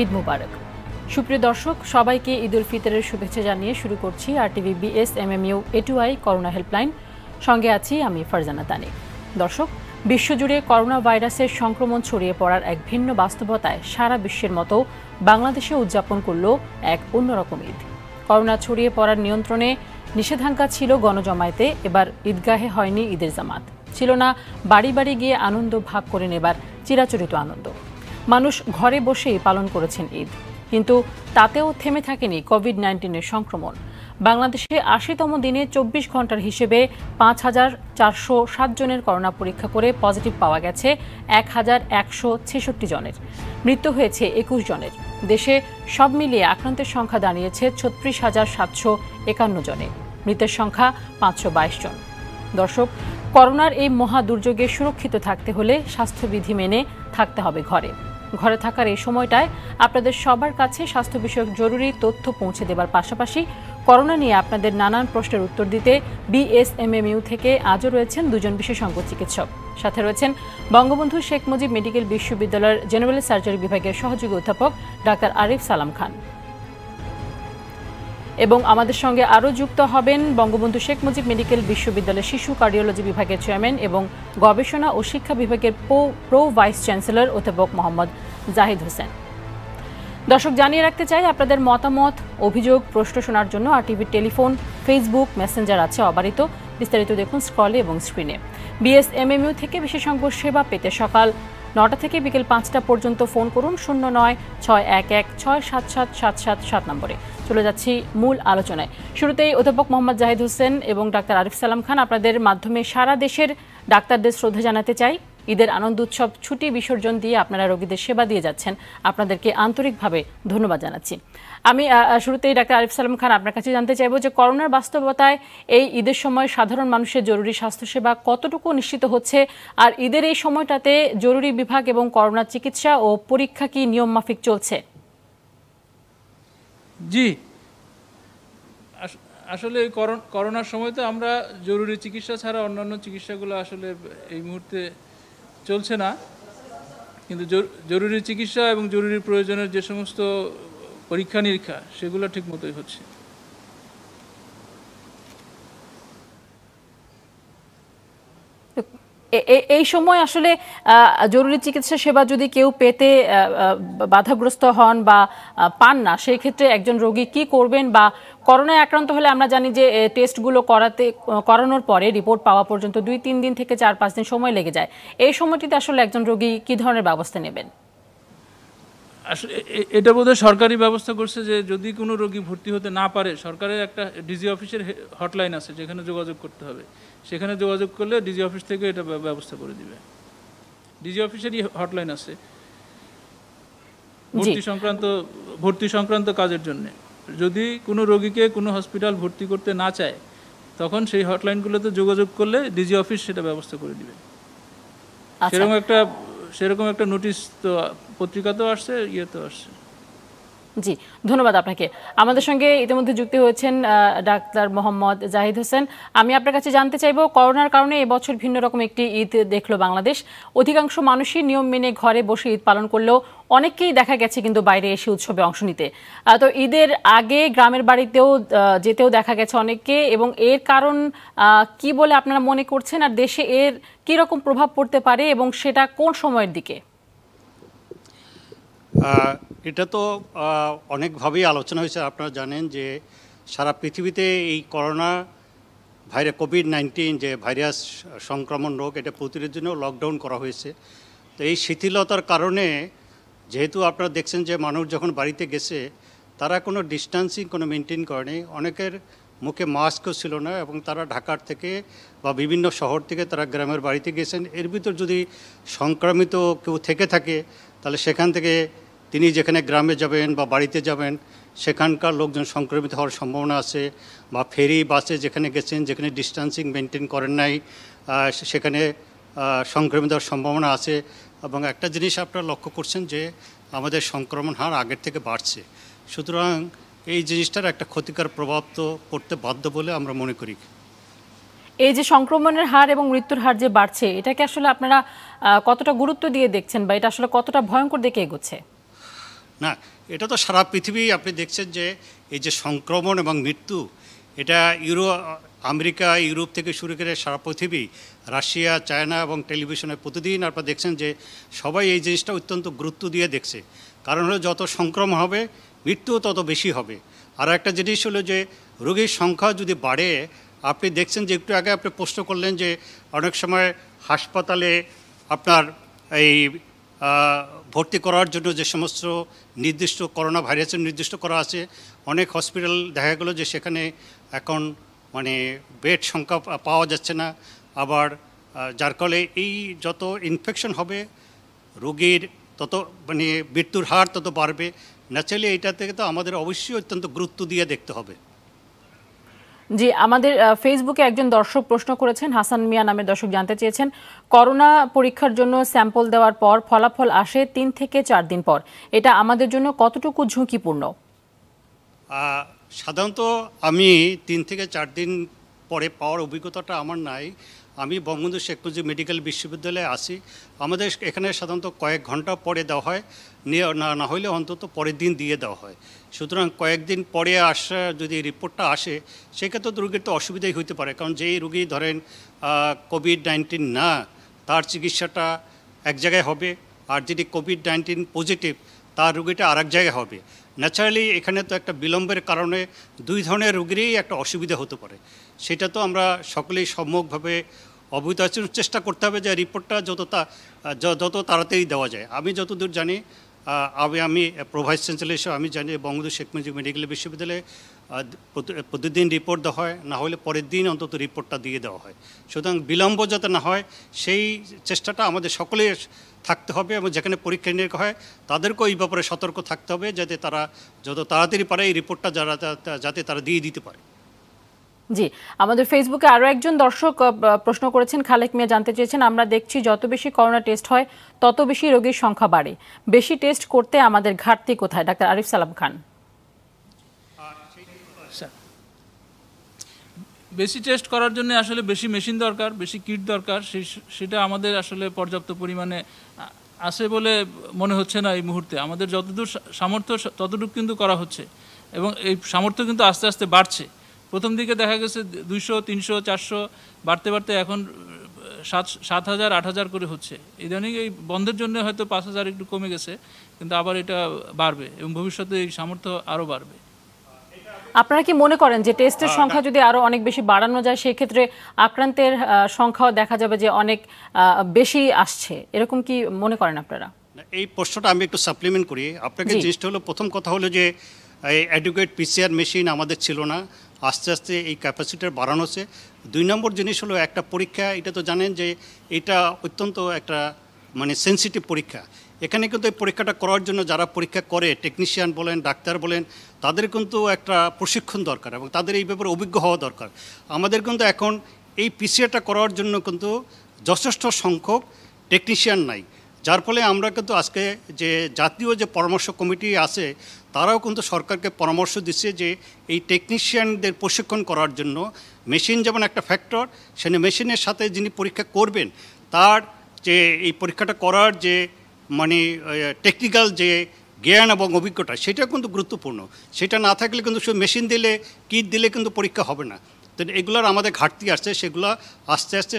ঈদ মুবারক। সুপ্রিয় দর্শক, সবাইকে ঈদ উল ফিতরের শুভেচ্ছা জানিয়ে শুরু করছি RTV BSMMU A2I corona helpline. সঙ্গে আছি আমি ফারজানা তানি। দর্শক, বিশ্বজুড়ে করোনা ভাইরাসের সংক্রমণ ছড়িয়ে পড়ার এক ভিন্ন বাস্তবতায় সারা বিশ্বের মতো বাংলাদেশে উদযাপন করল এক অন্যরকম ঈদ। করোনা ছড়িয়ে পড়ার নিয়ন্ত্রণে নিষেধাজ্ঞা ছিল গণজমায়েতে, এবার ঈদগাহে হয়নি ঈদের জামাত, ছিল না বাড়ি বাড়ি গিয়ে আনন্দ ভাগ করে নেবার চিরাচরিত আনন্দ। মানুষ ঘরে বসেই পালন করেছেন ঈদ, কিন্তু তাতেও থেমে থাকেনি কোভিড-19-এর সংক্রমণ। বাংলাদেশে ৮০তম দিনে ২৪ ঘন্টার হিসেবে ৫,৪০৭ জনের করোনা পরীক্ষা করে পজিটিভ পাওয়া গেছে ১,১৬৬ জনের। মৃত্যু হয়েছে ২১ জনের। দেশে সব মিলিয়ে আক্রান্তের সংখ্যা দাঁড়িয়েছে ৩৬,৭৫১ জনে। মৃতের সংখ্যা ৫২২ জন। দর্শক, করোনার এই মহা দুর্যোগে সুরক্ষিত থাকতে হলে স্বাস্থ্যবিধি মেনে থাকতে হবে ঘরে। ঘরে থাকার এই সময়টায় আপনাদের সবার কাছে স্বাস্থ্য বিষয়ক জরুরি তথ্য পৌঁছে দেবার পাশাপাশি করোনা নিয়ে আপনাদের নানান প্রশ্নের উত্তর দিতে BSMMU থেকে আজও রয়েছেন দুজন বিশেষজ্ঞ চিকিৎসক। সাথে রয়েছেন বঙ্গবন্ধু শেখ মুজিব মেডিকেল বিশ্ববিদ্যালয়ের জেনারেল সার্জারি বিভাগের সহযোগী অধ্যাপক ডাক্তার আরিফ সালাম খান। এবং আমাদের সঙ্গে আরও যুক্ত হবেন বঙ্গবন্ধু শেখ মুজিব মেডিকেল বিশ্ববিদ্যালয়ের শিশু কার্ডিওলজি বিভাগের চেয়ারম্যান এবং গবেষণা ও শিক্ষা বিভাগের প্রো ভাইস চ্যান্সেলর অধ্যাপক মোহাম্মদ জাহিদ হোসেন। দর্শক, জানিয়ে রাখতে চাই, আপনাদের মতামত, অভিযোগ, প্রশ্ন শোনার জন্য আরটিভির টেলিফোন, ফেসবুক, মেসেঞ্জার আছে অবারিত। বিস্তারিত দেখুন স্ক্রলে এবং স্ক্রিনে। BSMMU থেকে বিশেষজ্ঞ সেবা পেতে সকাল ৯টা থেকে বিকেল ৫টা পর্যন্ত ফোন করুন ০৯-৬১১-৬৭৭৭ নম্বরে। চলে যাচ্ছি মূল আলোচনায়। শুরুতেই অধ্যাপক মোহাম্মদ জাহিদ হোসেন এবং ডাক্তার আরিফ সালাম খান, আপনাদের মাধ্যমে সারা দেশের ডাক্তারদের শ্রদ্ধা জানাতে চাই। ঈদের আনন্দ উৎসব ছুটি বিসর্জন দিয়ে আপনারা রোগীদের সেবা দিয়ে যাচ্ছেন, আপনাদেরকে আন্তরিকভাবে ধন্যবাদ জানাচ্ছি। আমি শুরুতেই ডাক্তার আরিফ সালাম খান, আপনার কাছে জানতে চাইব যে করোনার বাস্তবতায় এই ঈদের সময় সাধারণ মানুষের জরুরি স্বাস্থ্যসেবা কতটুকু নিশ্চিত হচ্ছে, আর ঈদের এই সময়টাতে জরুরি বিভাগ এবং করোনা চিকিৎসা ও পরীক্ষা কি নিয়ম মাফিক চলছে? জি, আসলে করোনার সময় তো আমরা জরুরি চিকিৎসা ছাড়া অন্যান্য চিকিৎসাগুলো আসলে এই মুহূর্তে চলছে না, কিন্তু জরুরি চিকিৎসা এবং জরুরি প্রয়োজনের যে সমস্ত পরীক্ষা নিরীক্ষা সেগুলো ঠিক মতোই হচ্ছে। এই সময় আসলে জরুরি চিকিৎসা সেবা যদি কেউ পেতে বাধাগ্রস্ত হন বা পান না, সেই ক্ষেত্রে একজন রোগী কি করবেন? বা করোনায় আক্রান্ত হলে আমরা জানি যে টেস্টগুলো করানোর পরে রিপোর্ট পাওয়া পর্যন্ত ২-৩ দিন থেকে ৪-৫ দিন সময় লেগে যায়। এই সময়টিতে আসলে একজন রোগী কি ধরনের ব্যবস্থা নেবেন? আসলে এটা বোধহয় সরকারি ব্যবস্থা করছে যে যদি কোনো রোগী ভর্তি হতে না পারে, সরকারের একটা ডিজি অফিসের হটলাইন আছে যেখানে যোগাযোগ করতে হবে। সেখানে যোগাযোগ করলে ডিজি অফিস থেকে এটা ব্যবস্থা করে দিবে। ডিজি অফিসেরই হটলাইন আছে ভর্তি সংক্রান্ত কাজের জন্য। যদি কোনো রোগীকে কোনো হসপিটাল ভর্তি করতে না চায়, তখন সেই হটলাইনগুলোতে যোগাযোগ করলে ডিজি অফিস সেটা ব্যবস্থা করে দিবে। সেরকম একটা নোটিশ তো পত্রিকাতেও আসছে, ইয়েতেও আসছে। জি, ধন্যবাদ আপনাকে। আমাদের সঙ্গে ইতিমধ্যে যুক্ত হয়েছেন ডাক্তার মোহাম্মদ জাহিদ হোসেন। আমি আপনার কাছে জানতে চাইব, করোনার কারণে এবছর ভিন্ন রকম একটি ঈদ দেখলো বাংলাদেশ। অধিকাংশ মানুষই নিয়ম মেনে ঘরে বসে ঈদ পালন করলেও অনেককেই দেখা গেছে কিন্তু বাইরে এসে উৎসবে অংশ নিতে। তো ঈদের আগে গ্রামের বাড়িতেও যেতেও দেখা গেছে অনেককে, এবং এর কারণ কি বলে আপনারা মনে করছেন, আর দেশে এর কি রকম প্রভাব পড়তে পারে এবং সেটা কোন সময়ের দিকে? এটা তো অনেকভাবেই আলোচনা হয়েছে। আপনারা জানেন যে সারা পৃথিবীতে এই করোনা কোভিড-19 যে ভাইরাস সংক্রমণ রোগ, এটা প্রতিরোধের জন্য লকডাউন করা হয়েছে। তো এই শিথিলতার কারণে যেহেতু আপনারা দেখছেন যে মানুষ যখন বাড়িতে গেছে তারা কোনো ডিস্টেন্সিং মেনটেন করেনি, অনেকের মুখে মাস্কও ছিল না, এবং তারা ঢাকার থেকে বা বিভিন্ন শহর থেকে তারা গ্রামের বাড়িতে গেছেন। এর ভিতর যদি সংক্রমিত কেউ থেকে থাকে, তাহলে সেখান থেকে তিনি যেখানে গ্রামে যাবেন বা বাড়িতে যাবেন সেখানকার লোকজন সংক্রমিত হওয়ার সম্ভাবনা আছে। বা ফেরি বাসে যেখানে গেছেন, যেখানে ডিস্টেন্সিং মেনটেন করেন নাই, সেখানে সংক্রমিত হওয়ার সম্ভাবনা আছে। এবং একটা জিনিস আপনারা লক্ষ্য করছেন যে আমাদের সংক্রমণ হার আগের থেকে বাড়ছে, সুতরাং এই জিনিসটার একটা ক্ষতিকর প্রভাব তো পড়তে বাধ্য বলে আমরা মনে করি। এই যে সংক্রমণের হার এবং মৃত্যুর হার যে বাড়ছে, এটাকে আসলে আপনারা কতটা গুরুত্ব দিয়ে দেখছেন, বা এটা আসলে কতটা ভয়ঙ্কর দিকে এগোচ্ছে? না, এটা তো সারা পৃথিবী আপনি দেখছেন যে এই যে সংক্রমণ এবং মৃত্যু, এটা আমেরিকা, ইউরোপ থেকে শুরু করে সারা পৃথিবী, রাশিয়া, চায়না এবং টেলিভিশনে প্রতিদিন আপনারা দেখছেন যে সবাই এই জিনিসটা অত্যন্ত গুরুত্ব দিয়ে দেখছে। কারণ হলো যত সংক্রমণ হবে মৃত্যুও তত বেশি হবে। আর একটা জিনিস হলো যে রোগীর সংখ্যা যদি বাড়ে, আপনি দেখছেন যে একটু আগে আপনি প্রশ্ন করলেন যে অনেক সময় হাসপাতালে আপনার এই ভর্তি করার জন্য যে সমস্ত নির্দিষ্ট করোনা ভাইরাসের নির্দিষ্ট করা আছে, অনেক হসপিটাল দেখা গেলো যে সেখানে এখন মানে বেড সংখ্যা পাওয়া যাচ্ছে না। আবার যার ফলে এই যত ইনফেকশন হবে রোগীর তত মানে মৃত্যুর হার তত বাড়বে। ন্যাচারালি এইটা থেকে তো আমাদের অবশ্যই অত্যন্ত গুরুত্ব দিয়ে দেখতে হবে। জি, আমাদের ফেসবুকে একজন দর্শক প্রশ্ন করেছেন, হাসান মিয়া নামের দর্শক জানতে চেয়েছেন, করোনা পরীক্ষার জন্য স্যাম্পল দেওয়ার পর ফলাফল আসে 3 থেকে 4 দিন পর, এটা আমাদের জন্য কতটুকু ঝুঁকিপূর্ণ? সাধারণত আমি 3 থেকে 4 দিন পরে পাওয়ার অভিজ্ঞতাটা আমার নাই। আমি বঙ্গবন্ধু শেখ মুজিব মেডিকেল বিশ্ববিদ্যালয়ে আসি, আমাদের এখানে সাধারণত কয়েক ঘন্টা পরে দেওয়া হয়, না হলে অন্তত পরের দিন দিয়ে দেওয়া হয়। সুতরাং কয়েকদিন পরে যদি রিপোর্টটা আসে সেক্ষেত্রে তো রোগীর তো অসুবিধাই হইতে পারে। কারণ যেই রোগী ধরেন কোভিড-19 না, তার চিকিৎসাটা এক জায়গায় হবে, আর যদি কোভিড-19 পজিটিভ তার রোগীটা আরেক জায়গায় হবে। ন্যাচারালি এখানে তো একটা বিলম্বের কারণে দুই ধরনের রোগীরই একটা অসুবিধা হতে পারে। সেটা তো আমরা সকলেই সম্যকভাবে অবহিত আছি। চেষ্টা করতে হবে যে রিপোর্টটা যত তাড়াতাড়ি দেওয়া যায়। আমি যতদূর জানি, আমি প্রোভাইস চ্যান্সেলর হিসেবে আমি জানি বঙ্গবন্ধু শেখ মুজিব মেডিকেল বিশ্ববিদ্যালয়ে প্রতিদিন রিপোর্ট দেওয়া হয়, না হলে পরের দিন অন্তত রিপোর্টটা দিয়ে দেওয়া হয়। সুতরাং বিলম্ব যাতে না হয় সেই চেষ্টাটা আমাদের সকলের থাকতে হবে, এবং যেখানে পরীক্ষা নিরীক্ষা হয় তাদেরকেও এই ব্যাপারে সতর্ক থাকতে হবে যাতে তারা যত তাড়াতাড়ি পারে এই রিপোর্টটা যাতে তারা দিয়ে দিতে পারে। জি, আমাদের ফেসবুকে আরও একজন দর্শক প্রশ্ন করেছেন, খালেক মিয়া জানতে চেয়েছেন, আমরা দেখছি যত বেশি করোনা টেস্ট হয় তত বেশি রোগীর সংখ্যা বাড়ে, বেশি টেস্ট করতে আমাদের ঘাটতি কোথায়? ডাক্তার আরিফ সালাম খান। বেশি টেস্ট করার জন্য আসলে বেশি মেশিন দরকার, বেশি কিট দরকার, সেটা আমাদের আসলে পর্যাপ্ত পরিমাণে আছে বলে মনে হচ্ছে না এই মুহূর্তে। আমাদের যতদূর সামর্থ্য ততটুকু কিন্তু করা হচ্ছে, এবং এই সামর্থ্য কিন্তু আস্তে আস্তে বাড়ছে। প্রথম দিকে দেখা গেছে 200, 300, 400 বাড়তে বাড়তে এখন 7,000, 8,000 করে হচ্ছে। ইদানিং এই বন্ধের জন্য হয়তো 5,000 একটু কমে গেছে, কিন্তু আবার এটা বাড়বে এবং ভবিষ্যতে এই সামর্থ্য আরও বাড়বে। আপনারা কি মনে করেন যে টেস্টের সংখ্যা যদি আরো অনেক বেশি বাড়ানো যায় সেই ক্ষেত্রে আক্রান্তের সংখ্যাও দেখা যাবে যে অনেক বেশি আসছে, এরকম কি মনে করেন আপনারা? এই প্রশ্নটা আমি একটু সাপ্লিমেন্ট করি আপনাকে। জিনিসটা হলো, প্রথম কথা হলো যে অ্যাডুকেট পিসিআর মেশিন আমাদের ছিল না, আস্তে আস্তে এই ক্যাপাসিটির বাড়ানো হচ্ছে। 2 নম্বর জিনিস হলো একটা পরীক্ষা, এটা তো জানেন যে এটা অত্যন্ত একটা মানে সেন্সিটিভ পরীক্ষা। এখানে কিন্তু এই পরীক্ষাটা করার জন্য যারা পরীক্ষা করে, টেকনিশিয়ান বলেন, ডাক্তার বলেন, তাদের কিন্তু একটা প্রশিক্ষণ দরকার এবং তাদের এই ব্যাপারে অভিজ্ঞ হওয়া দরকার। আমাদের কিন্তু এখন এই পিসিআরটা করার জন্য কিন্তু যথেষ্ট সংখ্যক টেকনিশিয়ান নাই, যার ফলে আমরা কিন্তু আজকে যে জাতীয় যে পরামর্শ কমিটি আছে তারাও কিন্তু সরকারকে পরামর্শ দিচ্ছে যে এই টেকনিশিয়ানদের প্রশিক্ষণ করার জন্য মেশিন যেমন একটা ফ্যাক্টর, সেখানে মেশিনের সাথে যিনি পরীক্ষা করবেন তার যে এই পরীক্ষাটা করার যে মানে টেকনিক্যাল যে জ্ঞান এবং অভিজ্ঞতা সেটা কিন্তু গুরুত্বপূর্ণ। সেটা না থাকলে কিন্তু শুধু মেশিন দিলে, কিট দিলে কিন্তু পরীক্ষা হবে না। তো এগুলোর আমাদের ঘাটতি আসছে, সেগুলো আস্তে আস্তে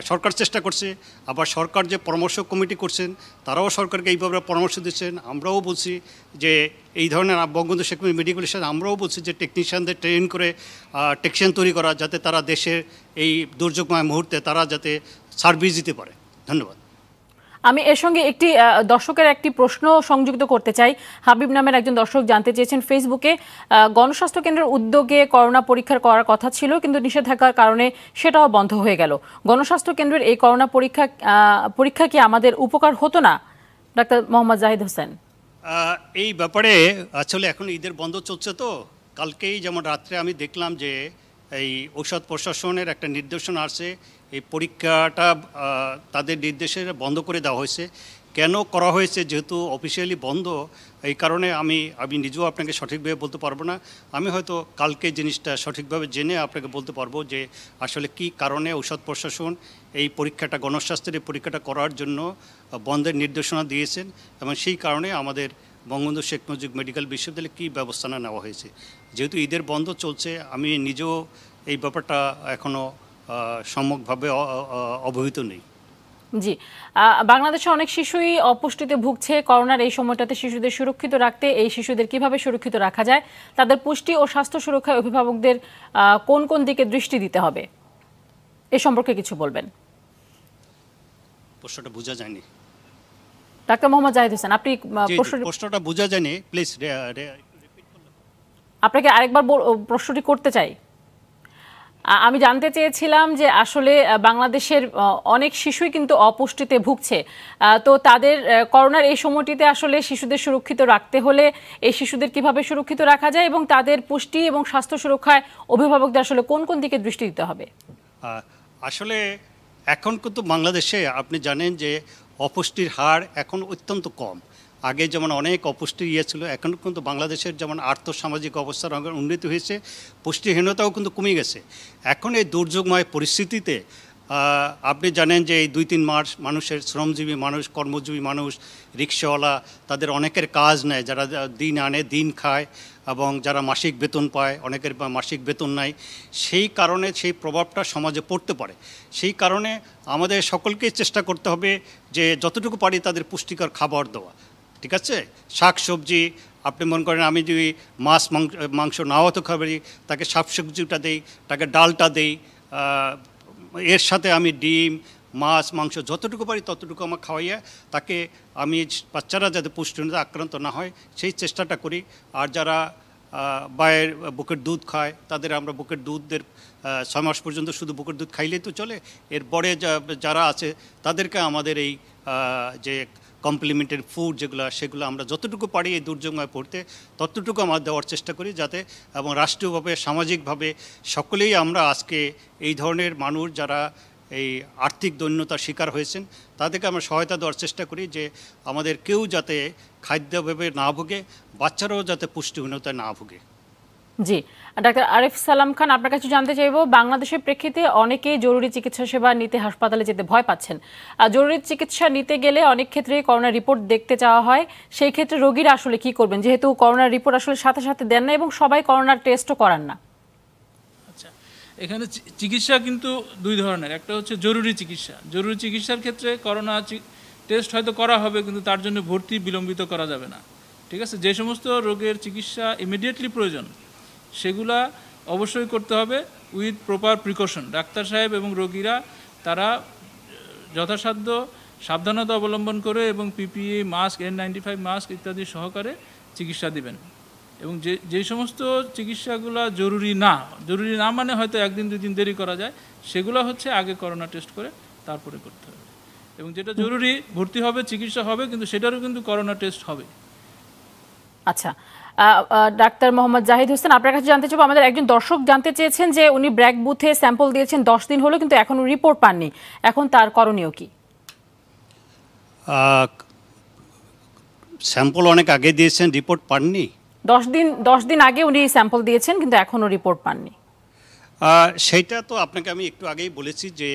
সরকার চেষ্টা করছে। আবার সরকার যে পরামর্শ কমিটি করছেন তারাও সরকারকে এই ব্যাপারে পরামর্শ দিচ্ছেন। আমরাও বলছি যে এই ধরনের বঙ্গবন্ধু শেখ মুজিব মেডিকেল কলেজ আমরাও বলছি যে টেকনিশিয়ানদের ট্রেন করে টেকনিশিয়ান তৈরি করা, যাতে তারা দেশের এই দুর্যোগময় মুহূর্তে তারা যাতে সার্ভিস দিতে পারে। ধন্যবাদ। আমি এর সঙ্গে একটি দর্শকের একটি প্রশ্ন সংযুক্ত করতে চাই। হাবিব নামের একজন দর্শক জানতে চেয়েছেন ফেসবুকে, গণস্বাস্থ্য কেন্দ্রের উদ্যোগে করোনা পরীক্ষা করার কথা ছিল কিন্তু নিষেধাজ্ঞার কারণে সেটাও বন্ধ হয়ে গেল। গণস্বাস্থ্য কেন্দ্রের এই করোনা পরীক্ষা কি আমাদের উপকার হতো না? ডাক্তার মোহাম্মদ জাহিদ হোসেন। এই ব্যাপারে আসলে এখন ঈদের বন্ধ চলছে, তো কালকেই যেমন রাত্রে আমি দেখলাম যে এই ঔষধ প্রশাসনের একটা নির্দেশনা আসছে, এই পরীক্ষাটা তাদের নির্দেশে বন্ধ করে দেওয়া হয়েছে। কেন করা হয়েছে, যেহেতু অফিসিয়ালি বন্ধ, এই কারণে আমি নিজেও আপনাকে সঠিকভাবে বলতে পারবো না। আমি হয়তো কালকে জিনিসটা সঠিকভাবে জেনে আপনাকে বলতে পারবো যে আসলে কি কারণে ঔষধ প্রশাসন এই পরীক্ষাটা, গণস্বাস্থ্যের এই পরীক্ষাটা করার জন্য বন্ধের নির্দেশনা দিয়েছেন, এবং সেই কারণে আমাদের বঙ্গবন্ধু শেখ মুজিব মেডিকেল বিশ্ববিদ্যালয়ে কী ব্যবস্থা নেওয়া হয়েছে। যেহেতু ঈদের বন্ধ চলছে, আমি নিজেও এই ব্যাপারটা এখনও সম্যকভাবে অবহিত নেই। জি, বাংলাদেশে অনেক শিশুই অপুষ্টিতে ভুগছে। করোনার এই সময়টাতে শিশুদের সুরক্ষিত রাখতে এই শিশুদের কিভাবে সুরক্ষিত রাখা যায়, তাদের পুষ্টি ও স্বাস্থ্য সুরক্ষায় অভিভাবকদের কোন কোন দিকে দৃষ্টি দিতে হবে, এ সম্পর্কে কিছু বলবেন। প্রশ্নটা বোঝা যায়নি। ডাক্তার মোহাম্মদ জাহিদ হোসেন, আপনি প্রশ্নটা বোঝা যায়নি, প্লিজ আপনাকে আরেকবার প্রশ্নটি করতে চাই। আমি জানতে চেয়েছিলাম যে আসলে বাংলাদেশের অনেক শিশুই কিন্তু অপুষ্টিতে ভুগছে, তো তাদের করোনার এই সময়টিতে আসলে শিশুদের সুরক্ষিত রাখতে হলে এই শিশুদের কিভাবে সুরক্ষিত রাখা যায় এবং তাদের পুষ্টি এবং স্বাস্থ্য সুরক্ষায় অভিভাবকদের আসলে কোন কোন দিকে দৃষ্টি দিতে হবে। আসলে এখন কিন্তু বাংলাদেশে আপনি জানেন যে অপুষ্টির হার এখন অত্যন্ত কম। আগে যেমন অনেক অপুষ্টি ছিল, এখন কিন্তু বাংলাদেশের যেমন আর্থসামাজিক অবস্থার উন্নতি হয়েছে, পুষ্টিহীনতাও কিন্তু কমে গেছে। এখন এই দুর্যোগময় পরিস্থিতিতে আপনি জানেন যে এই 2-3 মাস মানুষের শ্রমজীবী মানুষ, কর্মজীবী মানুষ, রিক্সাওয়ালা, তাদের অনেকের কাজ নেয়, যারা দিন আনে দিন খায় এবং যারা মাসিক বেতন পায়, অনেকের মাসিক বেতন নাই। সেই কারণে সেই প্রভাবটা সমাজে পড়তে পারে। সেই কারণে আমাদের সকলকেই চেষ্টা করতে হবে যে যতটুকু পারি তাদের পুষ্টিকর খাবার দেওয়া। ঠিক আছে, শাক সবজি, আপনি মনে করেন আমি যদি মাছ মাংস নাও তো খাবারই, তাকে শাক সবজিটা দেই, তাকে ডালটা দেই, এর সাথে আমি ডিম মাছ মাংস যতটুকু পারি ততটুকু আমার খাওয়াইয়া তাকে আমি বাচ্চারা যাতে পুষ্টিহীনতা আক্রান্ত না হয় সেই চেষ্টাটা করি। আর যারা বাইরের বুকের দুধ খায় তাদের আমরা বুকের দুধের 6 মাস পর্যন্ত শুধু বুকের দুধ খাইলেই তো চলে। এরপরে যারা আছে তাদেরকে আমাদের এই যে কমপ্লিমেন্টারি ফুড যেগুলো, সেগুলো আমরা যতটুকু পারি এই দুর্যোগময় পড়তে ততটুকু আমরা দেওয়ার চেষ্টা করি, যাতে এবং রাষ্ট্রীয়ভাবে সামাজিকভাবে সকলেই আমরা আজকে এই ধরনের মানুষ যারা এই আর্থিক দৈন্যতার শিকার হয়েছেন তাদেরকে আমরা সহায়তা দেওয়ার চেষ্টা করি, যে আমাদের কেউ যাতে খাদ্যভাবে না ভোগে, বাচ্চারাও যাতে পুষ্টিহীনতায় না ভোগে। জি, ডাক্তার আরিফ সালাম খান, আপনার কাছে জানতে চাইব, বাংলাদেশের প্রেক্ষিতে অনেকেই জরুরি চিকিৎসা সেবা নিতে হাসপাতালে যেতে ভয় পাচ্ছেন। জরুরি চিকিৎসা নিতে গেলে অনেক ক্ষেত্রে করোনার রিপোর্ট দেখতে চাওয়া হয়, সেই ক্ষেত্রে রোগীরা আসলে কি করবেন, যেহেতু করোনার রিপোর্ট আসলে সাথে সাথে দেন না এবং সবাই করোনার টেস্টও করান না। আচ্ছা, এখানে চিকিৎসা কিন্তু 2 ধরনের। একটা হচ্ছে জরুরি চিকিৎসা। জরুরি চিকিৎসার ক্ষেত্রে করোনা টেস্ট হয়তো করা হবে, কিন্তু তার জন্য ভর্তি বিলম্বিত করা যাবে না। ঠিক আছে, যে সমস্ত রোগের চিকিৎসা ইমিডিয়েটলি প্রয়োজন সেগুলা অবশ্যই করতে হবে উইথ প্রপার প্রিকশন। ডাক্তার সাহেব এবং রোগীরা তারা যথাসাধ্য সাবধানতা অবলম্বন করে এবং পিপিই মাস্ক, N95 মাস্ক ইত্যাদি সহকারে চিকিৎসা দিবেন। এবং যেই সমস্ত চিকিৎসাগুলো জরুরি না মানে হয়তো 1-2 দিন দেরি করা যায়, সেগুলো হচ্ছে আগে করোনা টেস্ট করে তারপরে করতে হবে। এবং যেটা জরুরি ভর্তি হবে, চিকিৎসা হবে, কিন্তু সেটারও কিন্তু করোনা টেস্ট হবে। আচ্ছা, ডাক্তার মোহাম্মদ জাহিদ হোসেন, আপনার কাছে জানতে চাইব, আমাদের একজন দর্শক জানতে চেয়েছেন যে উনি ব্র্যাক বুথে স্যাম্পল দিয়েছেন 10 দিন হলো, কিন্তু এখনো রিপোর্ট পাননি, এখন তার করণীয় কি? স্যাম্পল অনেক আগে দিয়েছেন, রিপোর্ট পাননি। 10 দিন আগে উনি স্যাম্পল দিয়েছেন কিন্তু এখনো রিপোর্ট পাননি। সেইটা তো আপনাকে আমি একটু আগেই বলেছি যে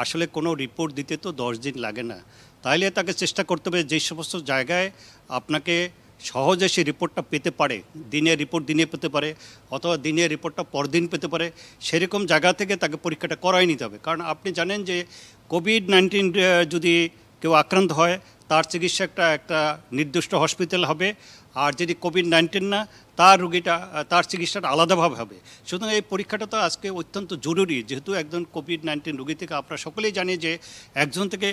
আসলে কোনো রিপোর্ট দিতে তো 10 দিন লাগে না। তাইলে তাকে চেষ্টা করতে হবে যে সমস্ত জায়গায় আপনাকে সহজে সেই রিপোর্টটা পেতে পারে, দিনের রিপোর্ট দিনে পেতে পারে অথবা দিনের রিপোর্টটা পরদিন পেতে পারে, সেরকম জায়গা থেকে তাকে পরীক্ষাটা করাই নিতে হবে। কারণ আপনি জানেন যে কোভিড-19 যদি কেউ আক্রান্ত হয় তার চিকিৎসা একটা নির্দিষ্ট হসপিটাল হবে, আর যদি কোভিড-19 না তার চিকিৎসাটা আলাদাভাবে হবে। সুতরাং এই পরীক্ষাটা তো আজকে অত্যন্ত জরুরি, যেহেতু একজন কোভিড-19 রোগী থেকে আমরা সকলেই জানি যে একজন থেকে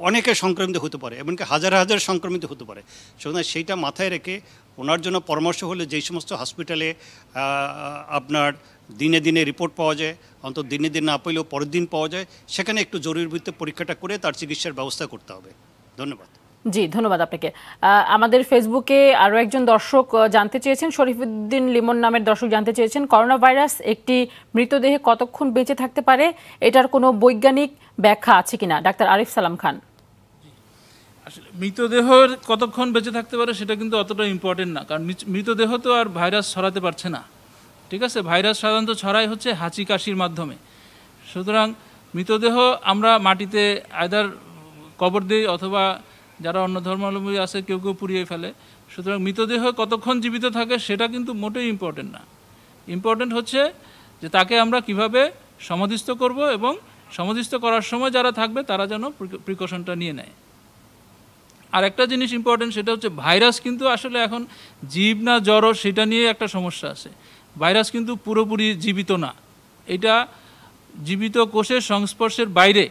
অনেকে সংক্রমিত হতে পারে, এমনকি হাজার হাজার সংক্রমিত হতে পারে। সুতরাং সেইটা মাথায় রেখে ওনার জন্য পরামর্শ হলে যেই সমস্ত হসপিটালে আপনার দিনে দিনে রিপোর্ট পাওয়া যায়, অন্তত দিনে দিন না পেলেও পরের দিন পাওয়া যায়, সেখানে একটু জরুরি ভিত্তিতে পরীক্ষাটা করে তার চিকিৎসার ব্যবস্থা করতে হবে। ধন্যবাদ। জি, ধন্যবাদ আপনাকে। আমাদের ফেসবুকে আরও একজন দর্শক জানতে চেয়েছেন, শরীফুদ্দিন লিমন নামের দর্শক জানতে চেয়েছেন, করোনা ভাইরাস একটি মৃতদেহে কতক্ষণ বেঁচে থাকতে পারে, এটার কোনো বৈজ্ঞানিক ব্যাখ্যা আছে কিনা? ডাক্তার আরিফ সালাম খান। আসলে মৃতদেহের কতক্ষণ বেঁচে থাকতে পারে সেটা কিন্তু অতটা ইম্পর্টেন্ট না, কারণ মৃতদেহ তো আর ভাইরাস ছড়াতে পারছে না। ঠিক আছে, ভাইরাস সাধারণত ছড়ায় হচ্ছে হাঁচি কাশির মাধ্যমে। সুতরাং মৃতদেহ আমরা মাটিতে আয়দার কবর দিই, অথবা যারা অন্য ধর্মাবলম্বী আছে কেউ কেউ পুড়িয়ে ফেলে। সুতরাং মৃতদেহ কতক্ষণ জীবিত থাকে সেটা কিন্তু মোটেই ইম্পর্টেন্ট না। ইম্পর্টেন্ট হচ্ছে যে তাকে আমরা কিভাবে সমাধিস্থ করব এবং সমাধিস্থ করার সময় যারা থাকবে তারা যেন প্রিকশনটা নিয়ে নেয়। আর একটা জিনিস ইম্পর্টেন্ট, সেটা হচ্ছে ভাইরাস কিন্তু আসলে এখন জীব না জড় সেটা নিয়ে একটা সমস্যা আছে। ভাইরাস কিন্তু পুরোপুরি জীবিত না, এটা জীবিত কোষের সংস্পর্শের বাইরে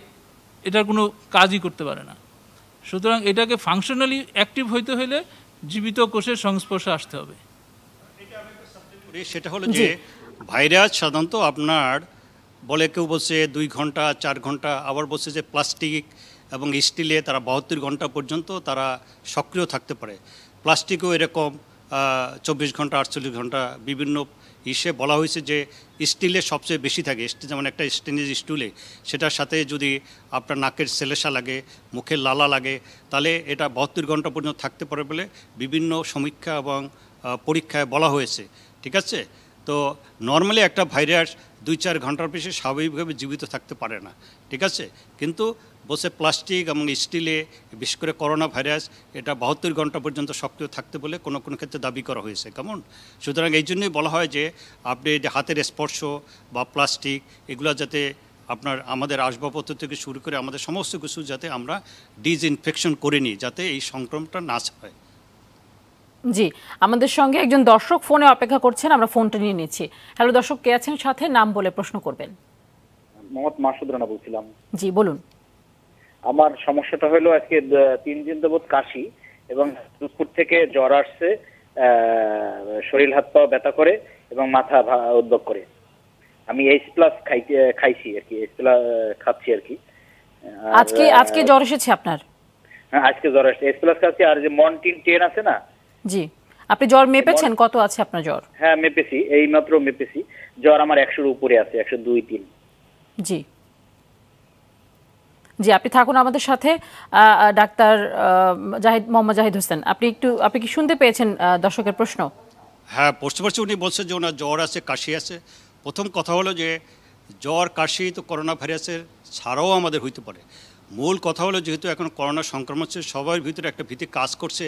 এটার কোনো কাজই করতে পারে না। সুতরাং এটাকে ফাংশনালি অ্যাক্টিভ হইতে হলে জীবিত কোষের সংস্পর্শে আসতে হবে। সেটা হলো যে ভাইরাস সাধারণত আপনার বলে কেউ বলছে 2 ঘন্টা 4 ঘন্টা, আবার বলছে যে প্লাস্টিক এবং স্টিলে তারা 72 ঘন্টা পর্যন্ত তারা সক্রিয় থাকতে পারে। প্লাস্টিকও এরকম 24 ঘন্টা 48 ঘন্টা বিভিন্ন ইসে বলা হয়েছে যে স্টিলে সবচেয়ে বেশি থাকে। যেমন একটা স্টেনলেস স্টুলে সেটার সাথে যদি আপনার নাকের সেলেসা লাগে, মুখের লালা লাগে, তাহলে এটা 72 ঘন্টা পর্যন্ত থাকতে পারে বলে বিভিন্ন সমীক্ষা এবং পরীক্ষায় বলা হয়েছে। ঠিক আছে, তো নর্মালি একটা ভাইরাস 2-4 ঘন্টার বেশি স্বাভাবিকভাবে জীবিত থাকতে পারে না। ঠিক আছে, কিন্তু বসে প্লাস্টিক এবং স্টিলে বিশেষ করে করোনা ভাইরাস এটা 72 ঘন্টা পর্যন্ত সক্রিয় থাকতে বলে কোনো কোনো ক্ষেত্রে দাবি করা হয়েছে। কেমন, সুতরাং এই জন্যই বলা হয় যে আপনি যে হাতের স্পর্শ বা প্লাস্টিক এগুলো যাতে আপনার আমাদের আসবাবপত্র থেকে শুরু করে আমাদের সমস্ত কিছু যাতে আমরা ডিসইনফেকশন করে নিই, যাতে এই সংক্রমণটা না হয়। জি, আমাদের সঙ্গে একজন দর্শক ফোনে অপেক্ষা করছেন, আমরা ফোনটা নিয়ে নিচ্ছি। হ্যালো দর্শক, কে আছেন সাথে? নাম বলে প্রশ্ন করবেন। মোহাম্মদ মাসুদ রানা বলছিলাম। জি বলুন। আমার সমস্যাটা হলো আজকে 3 দিন যাবত কাশি এবং দুপুর থেকে জ্বর আসছে, শরীর হাত পা ব্যথা করে এবং মাথা উদ্বেগ করে। আমি এইচ প্লাস খাইছি আর কি, এইচ প্লাস খাচ্ছি আর কি। আজকে জ্বর এসেছে আপনার? হ্যাঁ, আজকে জ্বর আসছে, এইচ প্লাস খাচ্ছি। আর যে মন্টিন 10 আছে না? জি, আপনি জ্বর মেপেছেন? কত আছে আপনার জ্বর? হ্যাঁ মেপেছি, এই মাত্র মেপেছি। জ্বর আমার 100-র উপরে আছে, 102-3। জি জি, আপনি থাকুন আমাদের সাথে। ডাক্তার মোহাম্মদ জাহিদ হোসেন, আপনি কি শুনতে পেয়েছেন দর্শকের প্রশ্ন? হ্যাঁ, বুঝতে পারছি। উনি বলছে যে ওনার জ্বর আছে, কাশি আছে। প্রথম কথা হলো যে জ্বর কাশি তো করোনা ভাইরাসের ছাড়াও আমাদের হইতে পারে। মূল কথা হলো যেহেতু এখন করোনা সংক্রমণ হচ্ছে, সবার ভিতরে একটা ভীতি কাজ করছে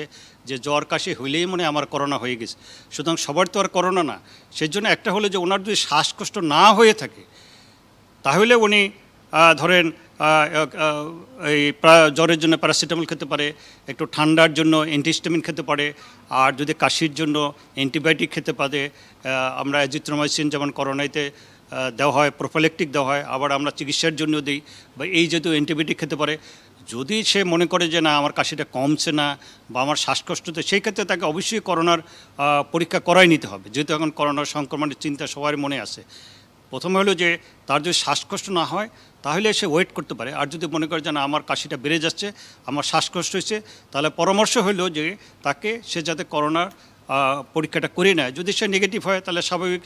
যে জ্বর কাশি হইলেই মনে আমার করোনা হয়ে গেছে। সুতরাং সবার তো আর করোনা না। সেই জন্য একটা হলো যে ওনার যদি শ্বাসকষ্ট না হয়ে থাকে তাহলে উনি ধরেন এই জ্বরের জন্য প্যারাসিটামল খেতে পারে, একটু ঠান্ডার জন্য অ্যান্টিহিস্টামিন খেতে পারে, আর যদি কাশির জন্য অ্যান্টিবায়োটিক খেতে পারে। আমরা অ্যাজিথ্রোমাইসিন যেমন করোনাতে দেওয়া হয়, প্রোফাইলেকটিক দেওয়া হয়, আবার আমরা চিকিৎসার জন্য দিই, বা এই যেহেতু অ্যান্টিবায়োটিক খেতে পারে। যদি সে মনে করে যে না আমার কাশিটা কমছে না বা আমার শ্বাসকষ্টতে, সেই ক্ষেত্রে তাকে অবশ্যই করোনার পরীক্ষা করাই নিতে হবে, যেহেতু এখন করোনার সংক্রমণের চিন্তা সবার মনে আছে। প্রথমে হলো যে তার যদি শ্বাসকষ্ট না হয় তাহলে সে ওয়েট করতে পারে। আর যদি মনে করে যে না আমার কাশিটা বেড়ে যাচ্ছে, আমার শ্বাসকষ্ট হয়েছে, তাহলে পরামর্শ হলো যে তাকে সে যাতে করোনার পরীক্ষাটা করে নেয়। যদি সে নেগেটিভ হয় তাহলে স্বাভাবিক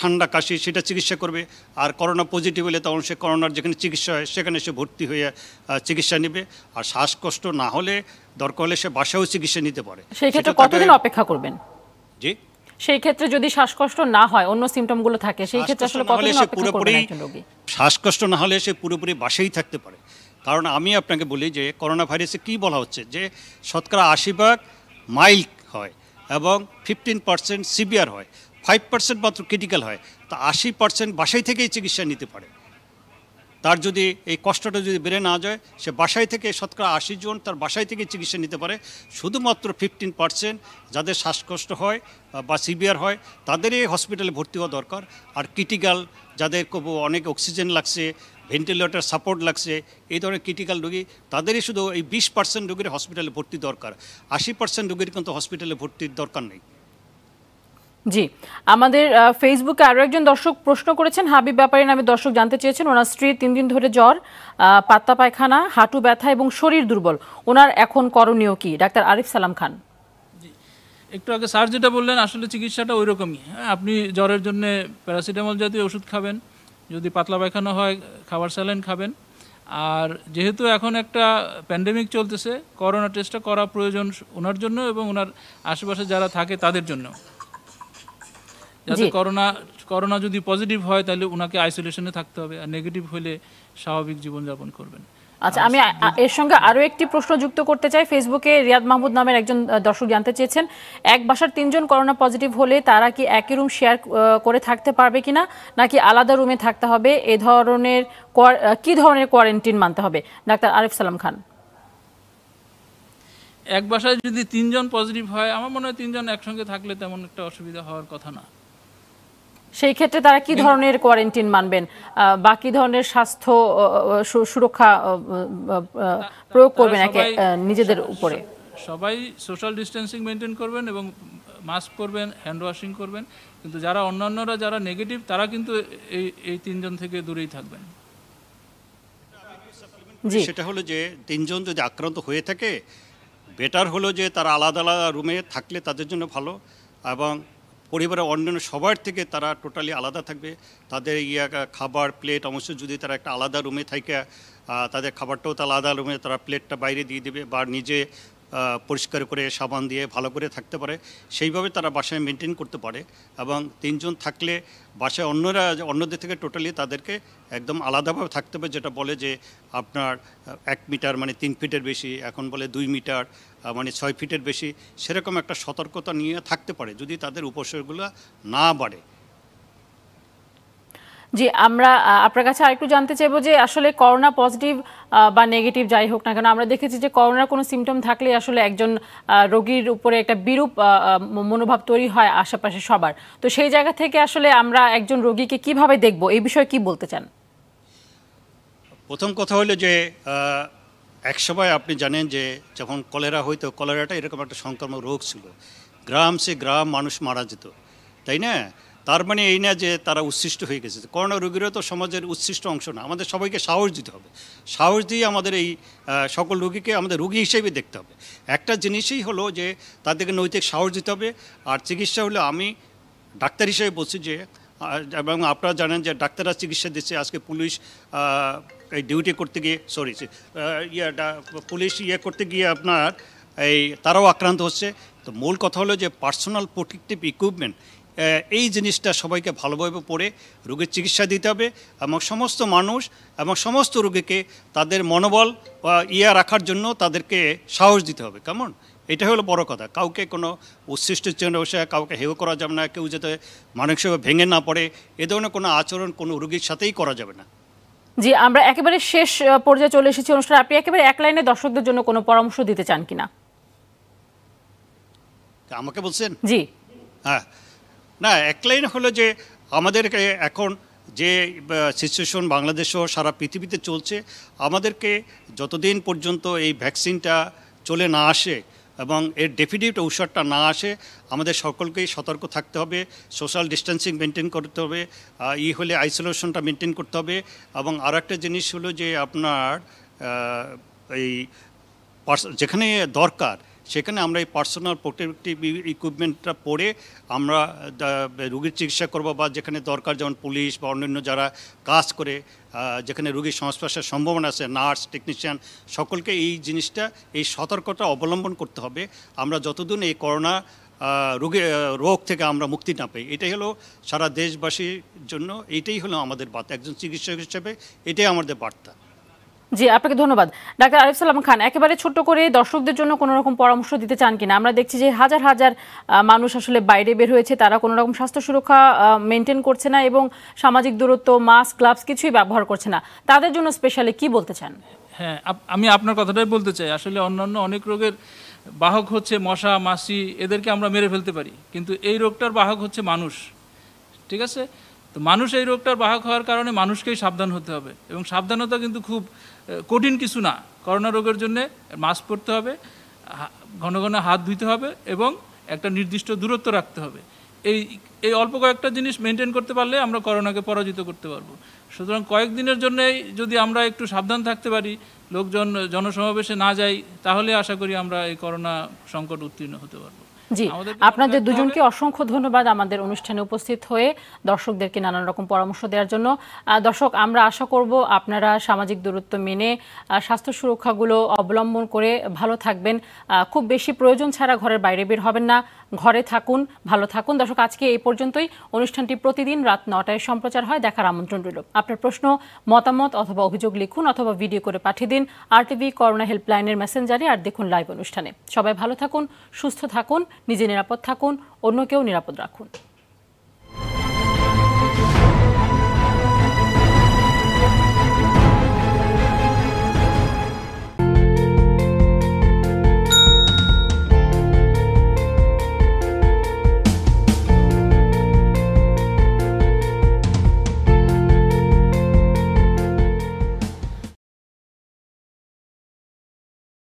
ঠান্ডা কাশি সেটা চিকিৎসা করবে, আর করোনা পজিটিভ হলে তখন সে করোনার যেখানে চিকিৎসা হয় সেখানে সে ভর্তি হয়ে চিকিৎসা নেবে। আর শ্বাসকষ্ট না হলে দরকার হলে সে বাসায়ও চিকিৎসা নিতে পারে। সেই ক্ষেত্রে কতদিন অপেক্ষা করবেন? জি, সেই ক্ষেত্রে যদি শ্বাসকষ্ট না হয়, অন্য সিম্পটমগুলো থাকে, সেই ক্ষেত্রে আসলে কতদিন অপেক্ষা করবেন একজন রোগী? শ্বাসকষ্ট না হলে সে পুরোপুরি বাসায় থাকতে পারে। কারণ আমি আপনাকে বলি যে করোনা ভাইরাসে কী বলা হচ্ছে যে 80% মাইল্ড হয় এবং 15% সিভিয়ার হয়, 5% মাত্র ক্রিটিক্যাল হয়। তা 80% বাসায় থেকেই চিকিৎসা নিতে পারে। তার যদি এই কষ্টটা যদি বেড়ে না যায়, সে বাসায় থেকে 80 জন তার বাসায় থেকে চিকিৎসা নিতে পারে। শুধুমাত্র 15% যাদের শ্বাসকষ্ট হয় বা সিভিয়ার হয় তাদেরই হসপিটালে ভর্তি হওয়া দরকার। আর ক্রিটিক্যাল যাদের অনেক অক্সিজেন লাগছে, ভেন্টিলেটর সাপোর্ট লাগছে, এই ধরনের ক্রিটিক্যাল রোগী তাদেরই শুধু এই 20% রোগীর হসপিটালে ভর্তি দরকার। 80% রোগীর কিন্তু হসপিটালে ভর্তির দরকার নেই। জি, আমাদের ফেসবুকে আরও একজন দর্শক প্রশ্ন করেছেন, হাবিব ব্যাপারী নামে দর্শক জানতে চেয়েছেন ওনার স্ত্রীর 3 দিন ধরে জ্বর, পাতলা পায়খানা, হাঁটু ব্যথা এবং শরীর দুর্বল, ওনার এখন করণীয় কি? ডাক্তার আরিফ সালাম খান। জি, একটু আগে স্যার যেটা বললেন আসলে চিকিৎসাটা ওই রকমই। আপনি জ্বরের জন্য প্যারাসিটামল জাতীয় ওষুধ খাবেন, যদি পাতলা পায়খানা হয় খাবার স্যালাইন খাবেন। আর যেহেতু এখন একটা প্যান্ডেমিক চলতেছে, করোনা টেস্টটা করা প্রয়োজন ওনার জন্য এবং ওনার আশেপাশে যারা থাকে তাদের জন্য, যাতে করোনা যদি পজিটিভ হয় তাহলে ওনাকে আইসোলেশনে থাকতে হবে, আর নেগেটিভ হলে স্বাভাবিক জীবনযাপন করবেন। আচ্ছা, আমি এর সঙ্গে আরো একটি প্রশ্ন যুক্ত করতে চাই। ফেসবুকে রিয়াদ মাহমুদ নামের একজন দর্শক জানতে চেয়েছেন, এক বাসার 3 জন করোনা পজিটিভ হলে তারা কি একই রুম শেয়ার করে থাকতে পারবে কিনা, নাকি আলাদা রুমে থাকতে হবে? এই ধরনের কি ধরনের কোয়ারেন্টিন মানতে হবে? ডাক্তার আরিফ সালাম খান। এক বাসায় যদি 3 জন পজিটিভ হয়, আমার মনে হয় 3 জন একসঙ্গে থাকলে তেমন একটা অসুবিধা হওয়ার কথা না। সেই ক্ষেত্রে তারা কি ধরনের কোয়ারেন্টিন মানবেন, বা কি ধরনের স্বাস্থ্য সুরক্ষা প্রয়োগ করবেন নিজেদের উপরে? সবাই সোশ্যাল ডিস্টেন্সিং মেনটেন করবেন এবং মাস্ক পরবেন, হ্যান্ড ওয়াশিং করবেন, কিন্তু যারা অন্যান্যরা যারা নেগেটিভ তারা কিন্তু এই 3 জন থেকে দূরেই থাকবেন। সেটা হলো যে 3 জন যদি আক্রান্ত হয়ে থাকে, বেটার হলো যে তারা আলাদা আলাদা রুমে থাকলে তাদের জন্য ভালো, এবং পরিবারের অন্যান্য সবার থেকে তারা টোটালি আলাদা থাকবে। তাদের খাবার প্লেট অবশ্য যদি তারা একটা আলাদা রুমে থাকে, তাদের খাবারটাও তারা আলাদা রুমে তারা প্লেটটা বাইরে দিয়ে দেবে, বা নিজে পরিষ্কার করে সাবান দিয়ে ভালো করে থাকতে পারে, সেইভাবে তারা বাসায় মেনটেন করতে পারে। এবং 3 জন থাকলে বাসায় অন্যদের থেকে টোটালি তাদেরকে একদম আলাদাভাবে থাকতে হবে, যেটা বলে যে আপনার 1 মিটার মানে 3 ফিটের বেশি, এখন বলে 2 মিটার মানে 6 ফিটের বেশি, সেরকম একটা সতর্কতা নিয়ে থাকতে পারে যদি তাদের উপসর্গগুলো না বাড়ে। জি, আমরা আপনার কাছে আরেকটু জানতে চাইবো যে আসলে করোনা পজিটিভ বা নেগেটিভ যাই হোক না কেন, আমরা দেখেছি যে করোনার কোনো সিমটম থাকলে আসলে একজন রোগীর উপরে একটা বিরূপ মনোভাব তৈরি হয় আশেপাশে সবার। তো সেই জায়গা থেকে আসলে আমরা একজন রোগীকে কিভাবে দেখব, এই বিষয়ে কি বলতে চান? প্রথম কথা হলো যে একসময় আপনি জানেন যে যখন কলেরা হইতো, কলেরাটা এরকম একটা সংক্রামক রোগ ছিল, গ্রাম সে গ্রাম মানুষ মারা যেত, তাই না? তার মানে এই না যে তারা উচ্ছিষ্ট হয়ে গেছে। করোনা রোগীরা তো সমাজের উচ্ছিষ্ট অংশ না, আমাদের সবাইকে সাহস দিতে হবে। সাহস দিয়ে আমাদের এই সকল রোগীকে আমাদের রোগী হিসেবে দেখতে হবে। একটা জিনিসই হলো যে তাদেরকে নৈতিক সাহস দিতে হবে। আর চিকিৎসা হলো, আমি ডাক্তার হিসেবে বলছি যে, এবং আপনারা জানেন যে ডাক্তাররা চিকিৎসা দিচ্ছে, আজকে পুলিশ এই ডিউটি করতে গিয়ে পুলিশ করতে গিয়ে আপনার তারাও আক্রান্ত হচ্ছে। তো মূল কথা হলো যে পার্সোনাল প্রোটেক্টিভ ইকুইপমেন্ট, এই জিনিসটা সবাইকে ভালোভাবে পড়ে রোগীর চিকিৎসা দিতে হবে, এবং সমস্ত মানুষ এবং সমস্ত রোগীকে তাদের মনোবল রাখার জন্য তাদেরকে সাহস দিতে হবে। কেমন, এটা হলো বড় কথা। কাউকে কোনো উচ্ছিষ্টের জন্য কাউকে হেয় করা যাবে না, কেউ যাতে মানসিকভাবে ভেঙে না পড়ে, এ ধরনের কোনো আচরণ কোনো রোগীর সাথেই করা যাবে না। জি, আমরা একেবারে শেষ পর্যায়ে চলে এসেছি অনুষ্ঠান। আপনি একেবারে এক লাইনে দর্শকদের জন্য কোনো পরামর্শ দিতে চান কিনা? আমাকে বলছেন? জি হ্যাঁ, না, এক লাইন হলো যে আমাদেরকে এখন যে সিচুয়েশন বাংলাদেশও সারা পৃথিবীতে চলছে, আমাদেরকে যতদিন পর্যন্ত এই ভ্যাকসিনটা চলে না আসে এবং এর ডেফিনিট ঔষধটা না আসে, আমাদের সকলকেই সতর্ক থাকতে হবে, সোশ্যাল ডিস্টেন্সিং মেনটেন করতে হবে, হলে আইসোলেশনটা মেনটেন করতে হবে। এবং আর একটা জিনিস হলো যে আপনার এই যেখানে দরকার সেখানে আমরা এই পার্সোনাল প্রোটেক্টিভ ইকুইপমেন্টটা পরে আমরা রোগীর চিকিৎসা করব, বা যেখানে দরকার, যেমন পুলিশ বা অন্যান্য যারা কাজ করে, যেখানে রোগীর সংস্পর্শের সম্ভাবনা আছে, নার্স, টেকনিশিয়ান, সকলকে এই জিনিসটা, এই সতর্কতা অবলম্বন করতে হবে। আমরা যতদিন এই করোনা রোগ থেকে আমরা মুক্তি না পাই, এটাই হলো সারা দেশবাসীর জন্য, এইটাই হলো আমাদের বার্তা। একজন চিকিৎসক হিসেবে এটাই আমাদের বার্তা। জি, আপনাকে ধন্যবাদ। ডাক্তার আরিফ সালাম খান, একেবারে ছোট্ট করে দর্শকদের জন্য কোনো রকম পরামর্শ দিতে চান কিনা? আমরা দেখছি যে হাজার হাজার মানুষ আসলে বাইরে বের হয়েছে, তারা কোনো রকম স্বাস্থ্য সুরক্ষা মেনটেন করছে না এবং সামাজিক দূরত্ব, মাস্ক, গ্লাভস কিছুই ব্যবহার করছে না। তাদের জন্য স্পেশালি কি বলতে চান? হ্যাঁ, আমি আপনার কথাটাই বলতে চাই। আসলে অন্যান্য অনেক রোগের বাহক হচ্ছে মশা, মাছি, এদেরকে আমরা মেরে ফেলতে পারি, কিন্তু এই রোগটার বাহক হচ্ছে মানুষ। ঠিক আছে? তো মানুষ এই রোগটার বাহক হওয়ার কারণে মানুষকেই সাবধান হতে হবে, এবং সাবধানতা কিন্তু খুব কঠিন কিছু না। করোনা রোগের জন্য মাস্ক পরতে হবে, ঘন ঘন হাত ধুইতে হবে, এবং একটা নির্দিষ্ট দূরত্ব রাখতে হবে। এই অল্প কয়েকটা জিনিস মেনটেন করতে পারলে আমরা করোনাকে পরাজিত করতে পারবো। সুতরাং কয়েকদিনের জন্যই যদি আমরা একটু সাবধান থাকতে পারি, লোকজন জনসমাবেশে না যাই, তাহলে আশা করি আমরা এই করোনা সংকট উত্তীর্ণ হতে পারবো। জি, আপনাদের দুজনকে অসংখ্য ধন্যবাদ আমাদের অনুষ্ঠানে উপস্থিত হয়ে দর্শকদেরকে নানান রকম পরামর্শ দেওয়ার জন্য। দর্শক, আমরা আশা করব আপনারা সামাজিক দূরত্ব মেনে স্বাস্থ্য সুরক্ষাগুলো অবলম্বন করে ভালো থাকবেন। খুব বেশি প্রয়োজন ছাড়া ঘরের বাইরে বের হবেন না, ঘরে থাকুন, ভালো থাকুন। দর্শক, আজকে এই পর্যন্তই। অনুষ্ঠানটি প্রতিদিন রাত 9টায় সম্প্রচার হয়, দেখার আমন্ত্রণ রইল। আপনার প্রশ্ন, মতামত অথবা অভিযোগ লিখুন অথবা ভিডিও করে পাঠিয়ে দিন RTV করোনা হেল্পলাইনের মেসেঞ্জারে, আর দেখুন লাইভ অনুষ্ঠানে। সবাই ভালো থাকুন, সুস্থ থাকুন, নিজে নিরাপদ থাকুন, অন্যকেও নিরাপদ রাখুন।